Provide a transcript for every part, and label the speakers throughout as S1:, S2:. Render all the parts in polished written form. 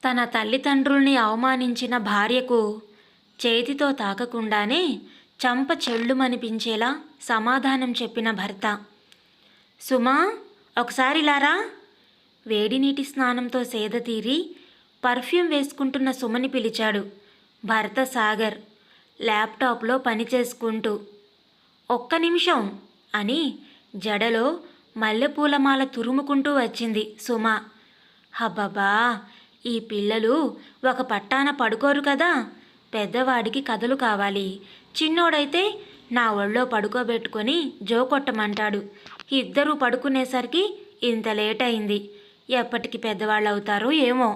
S1: తన తల్లిదండ్రుల్ని అవమానించిన భార్యకు చేతితో తాకకుండానే చంప చెళ్ళుమనిపించేలా సమాధానం చెప్పిన భర్త. సుమా, ఒకసారి లారా. వేడి నీటి స్నానంతో సేద తీరి పర్ఫ్యూమ్ వేసుకుంటున్న సుమని పిలిచాడు భర్త సాగర్ ల్యాప్టాప్లో పని చేసుకుంటూ. ఒక్క నిమిషం అని జడలో మల్లెపూలమాల తురుముకుంటూ వచ్చింది సుమ. హబ్బబ్బా, ఈ పిల్లలు ఒక పట్టాన పడుకోరు కదా. పెద్దవాడికి కథలు కావాలి, చిన్నోడైతే నా ఒళ్ళో పడుకోబెట్టుకొని జోకొట్టమంటాడు. ఇద్దరూ పడుకునేసరికి ఇంత లేట్ అయింది. ఎప్పటికి పెద్దవాళ్ళు అవుతారో ఏమో.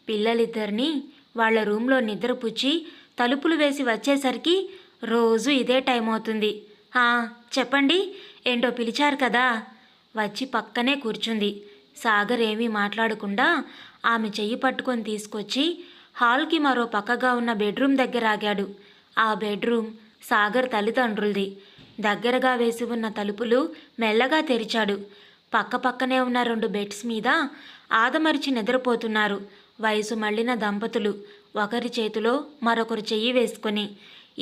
S1: పిల్లలిద్దరినీ వాళ్ళ రూమ్లో నిద్రపుచ్చి తలుపులు వేసి వచ్చేసరికి రోజు ఇదే టైం అవుతుంది. చెప్పండి, ఏంటో పిలిచారు కదా. వచ్చి పక్కనే కూర్చుంది. సాగర్ ఏమీ మాట్లాడకుండా ఆమె చెయ్యి పట్టుకొని తీసుకొచ్చి హాల్కి మరో పక్కగా ఉన్న బెడ్రూమ్ దగ్గర ఆగాడు. ఆ బెడ్రూమ్ సాగర్ తల్లిదండ్రులది. దగ్గరగా వేసి ఉన్న తలుపులు మెల్లగా తెరిచాడు. పక్కపక్కనే ఉన్న 2 బెడ్స్ మీద ఆదమరిచి నిద్రపోతున్నారు వయసు మళ్ళిన దంపతులు. ఒకరి చేతిలో మరొకరు చెయ్యి వేసుకొని.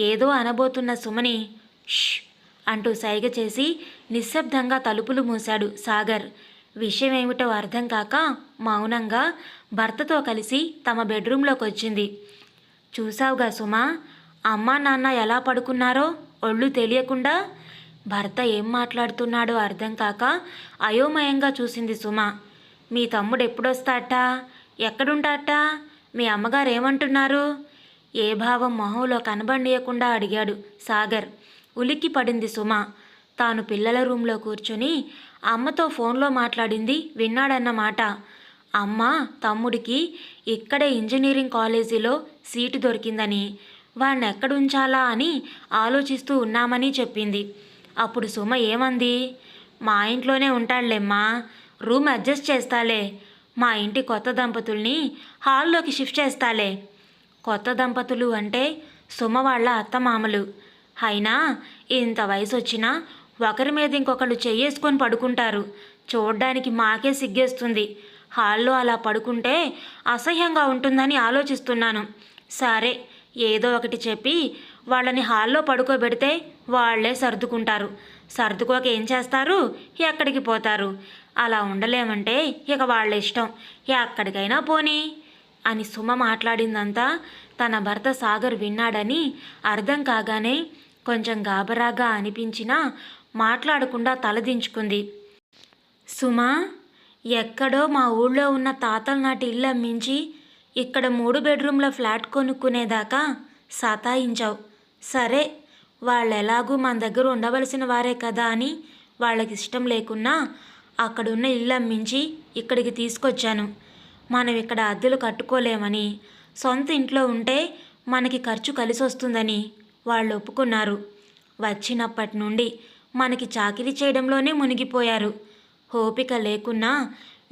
S1: ఏదో అనబోతున్న సుమని ష్ అంటూ సైగ చేసి నిశ్శబ్దంగా తలుపులు మూశాడు సాగర్. విషయమేమిటో అర్థం కాక మౌనంగా భర్తతో కలిసి తమ బెడ్రూంలోకి వచ్చింది. చూసావుగా సుమా, అమ్మా నాన్న ఎలా పడుకున్నారో ఒళ్ళు తెలియకుండా. భర్త ఏం మాట్లాడుతున్నాడో అర్థం కాక అయోమయంగా చూసింది సుమ. మీ తమ్ముడు ఎప్పుడొస్తాట? ఎక్కడుంటాట? మీ అమ్మగారు ఏమంటున్నారు? ఏ భావం మొహంలో కనబడియకుండా అడిగాడు సాగర్. ఉలిక్కి పడింది సుమ. తాను పిల్లల రూంలో కూర్చొని అమ్మతో ఫోన్లో మాట్లాడింది విన్నాడన్నమాట. అమ్మ తమ్ముడికి ఇక్కడే ఇంజనీరింగ్ కాలేజీలో సీటు దొరికిందని, వాణ్ణి ఎక్కడుంచాలా అని ఆలోచిస్తూ ఉన్నామని చెప్పింది. అప్పుడు సుమ ఏమంది? మా ఇంట్లోనే ఉంటాడులేమ్మా, రూమ్ అడ్జస్ట్ చేస్తాలే. మా ఇంటి కొత్త దంపతుల్ని హాల్లోకి షిఫ్ట్ చేస్తాలే. కొత్త దంపతులు అంటే సుమ వాళ్ళ అత్తమామలు. అయినా ఇంత వయసు వచ్చినా ఒకరి మీద ఇంకొకళ్ళు చెయ్యేసుకొని పడుకుంటారు. చూడ్డానికి మాకే సిగ్గేస్తుంది. హాల్లో అలా పడుకుంటే అసహ్యంగా ఉంటుందని ఆలోచిస్తున్నాను. సరే, ఏదో ఒకటి చెప్పి వాళ్ళని హాల్లో పడుకోబెడితే వాళ్లే సర్దుకుంటారు. సర్దుకోక ఏం చేస్తారు? ఎక్కడికి పోతారు? అలా ఉండలేమంటే ఇక వాళ్ళ ఇష్టం, ఎక్కడికైనా పోనీ అని సుమ మాట్లాడిందంతా తన భర్త సాగర్ విన్నాడని అర్థం కాగానే కొంచెం గాబరాగా అనిపించినా మాట్లాడకుండా తలదించుకుంది. సుమా, ఎక్కడో మా ఊళ్ళో ఉన్న తాతల నాటి ఇల్లు అమ్మించి ఇక్కడ 3 బెడ్రూమ్ల ఫ్లాట్ కొనుక్కునేదాకా సతాయించావు. సరే, వాళ్ళెలాగూ మన దగ్గర ఉండవలసిన వారే కదా అని వాళ్ళకి ఇష్టం లేకున్నా అక్కడున్న ఇల్లు అమ్మించి ఇక్కడికి తీసుకొచ్చాను. మనం ఇక్కడ అద్దెలు కట్టుకోలేమని, సొంత ఇంట్లో ఉంటే మనకి ఖర్చు కలిసి వస్తుందని వాళ్ళు ఒప్పుకున్నారు. వచ్చినప్పటి నుండి మనకి చాకిరీ చేయడంలోనే మునిగిపోయారు. ఓపిక లేకున్నా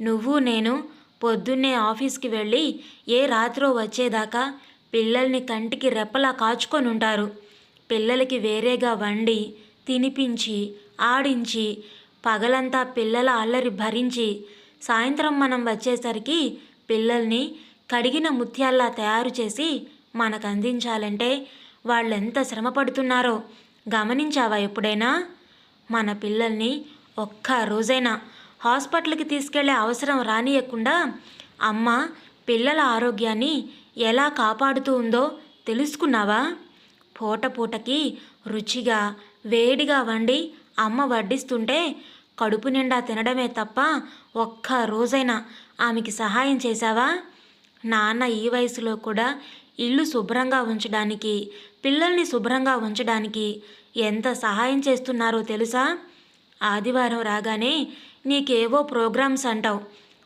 S1: నువ్వు నేను పొద్దున్నే ఆఫీస్కి వెళ్ళి ఏ రాత్రో వచ్చేదాకా పిల్లల్ని కంటికి రెప్పలా కాచుకొని ఉంటారు. పిల్లలకి వేరేగా వండి తినిపించి ఆడించి పగలంతా పిల్లల అల్లరి భరించి సాయంత్రం మనం వచ్చేసరికి పిల్లల్ని కడిగిన ముత్యాల్లా తయారు చేసి మనకు అందించాలంటే వాళ్ళెంత శ్రమ పడుతున్నారో గమనించావా ఎప్పుడైనా? మన పిల్లల్ని ఒక్క రోజైనా హాస్పిటల్కి తీసుకెళ్లే అవసరం రానియకుండా అమ్మ పిల్లల ఆరోగ్యాన్ని ఎలా కాపాడుతూ ఉందో తెలుసుకున్నావా? పూట పూటకి రుచిగా వేడిగా వండి అమ్మ వడ్డిస్తుంటే కడుపు నిండా తినడమే తప్ప ఒక్క రోజైనా ఆమెకి సహాయం చేశావా? నాన్న ఈ వయసులో కూడా ఇల్లు శుభ్రంగా ఉంచడానికి, పిల్లల్ని శుభ్రంగా ఉంచడానికి ఎంత సహాయం చేస్తున్నారో తెలుసా? ఆదివారం రాగానే నీకేవో ప్రోగ్రామ్స్ అంటావు.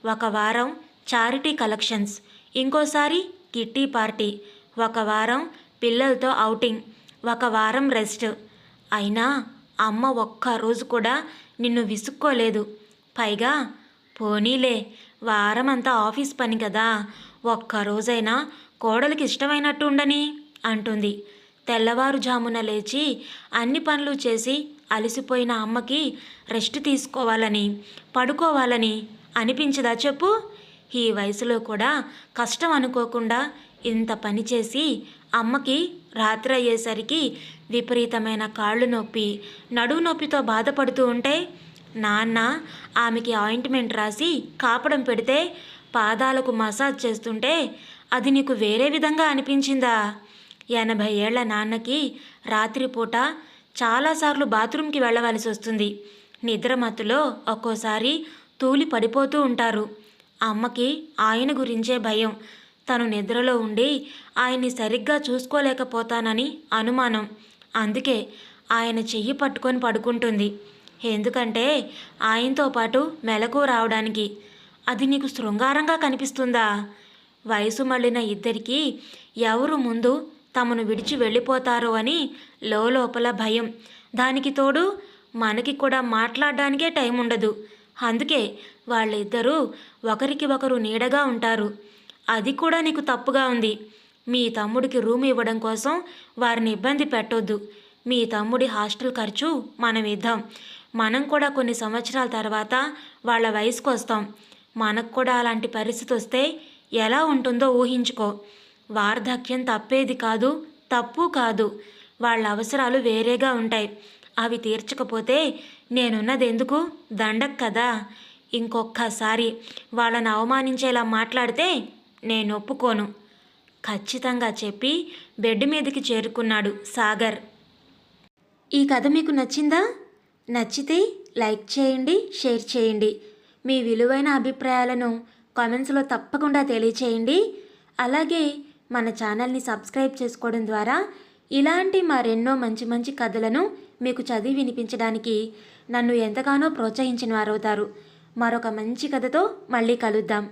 S1: ఒక వారం చారిటీ కలెక్షన్స్, ఇంకోసారి కిట్టి పార్టీ, ఒక వారం పిల్లలతో ఔటింగ్, ఒక వారం రెస్ట్. అయినా అమ్మ ఒక్కరోజు కూడా నిన్ను విసుక్కోలేదు. పైగా పోనీలే, వారమంతా ఆఫీస్ పని కదా, ఒక్కరోజైనా కోడలికి ఇష్టమైనట్టు ఉండని అంటుంది. తెల్లవారుజామున లేచి అన్ని పనులు చేసి అలసిపోయిన అమ్మకి రెస్ట్ తీసుకోవాలని పడుకోవాలని అనిపించదా చెప్పు? ఈ వయసులో కూడా కష్టం అనుకోకుండా ఇంత పని చేసి అమ్మకి రాత్రి అయ్యేసరికి విపరీతమైన కాళ్ళు నొప్పి, నడుము నొప్పితో బాధపడుతూ ఉంటే నాన్న ఆమెకి ఆయింట్మెంట్ రాసి కాపడం పెడితే పాదాలకు మసాజ్ చేస్తుంటే అది నీకు వేరే విధంగా అనిపించిందా? 80 ఏళ్ల నాన్నకి రాత్రిపూట చాలాసార్లు బాత్రూంకి వెళ్ళవలసి వస్తుంది. నిద్రమత్తులో ఒక్కోసారి తూలి పడిపోతూ ఉంటారు. అమ్మకి ఆయన గురించే భయం. తను నిద్రలో ఉండి ఆయన్ని సరిగ్గా చూసుకోలేకపోతానని అనుమానం. అందుకే ఆయన చెయ్యి పట్టుకొని పడుకుంటుంది. ఎందుకంటే ఆయనతో పాటు మెలకు రావడానికి. అది నీకు శృంగారంగా కనిపిస్తుందా? వయసు మళ్ళిన ఇద్దరికీ ఎవరు ముందు తమను విడిచి వెళ్ళిపోతారో అని లోపల భయం. దానికి తోడు మనకి కూడా మాట్లాడడానికే టైం ఉండదు. అందుకే వాళ్ళిద్దరూ ఒకరికి ఒకరు నీడగా ఉంటారు. అది కూడా నీకు తప్పుగా ఉంది. మీ తమ్ముడికి రూమ్ ఇవ్వడం కోసం వారిని ఇబ్బంది పెట్టొద్దు. మీ తమ్ముడి హాస్టల్ ఖర్చు మనం ఇద్దాం. మనం కూడా కొన్ని సంవత్సరాల తర్వాత వాళ్ళ వయసుకు వస్తాం. మనకు కూడా అలాంటి పరిస్థితి వస్తే ఎలా ఉంటుందో ఊహించుకో. వార్ధక్యం తప్పేది కాదు, తప్పు కాదు. వాళ్ళ అవసరాలు వేరేగా ఉంటాయి. అవి తీర్చకపోతే నేనున్నది ఎందుకు? దండక్ కదా. ఇంకొక్కసారి వాళ్ళని అవమానించేలా మాట్లాడితే నేను ఒప్పుకోను ఖచ్చితంగా చెప్పి బెడ్ మీదకి చేరుకున్నాడు సాగర్. ఈ కథ మీకు నచ్చిందా? నచ్చితే లైక్ చేయండి, షేర్ చేయండి. మీ విలువైన అభిప్రాయాలను కామెంట్స్లో తప్పకుండా తెలియచేయండి. అలాగే మన ఛానల్ని సబ్స్క్రైబ్ చేసుకోవడం ద్వారా ఇలాంటి మరెన్నో మంచి మంచి కథలను మీకు చదివి వినిపించడానికి నన్ను ఎంతగానో ప్రోత్సహించిన వారవుతారు. మరొక మంచి కథతో మళ్ళీ కలుద్దాం.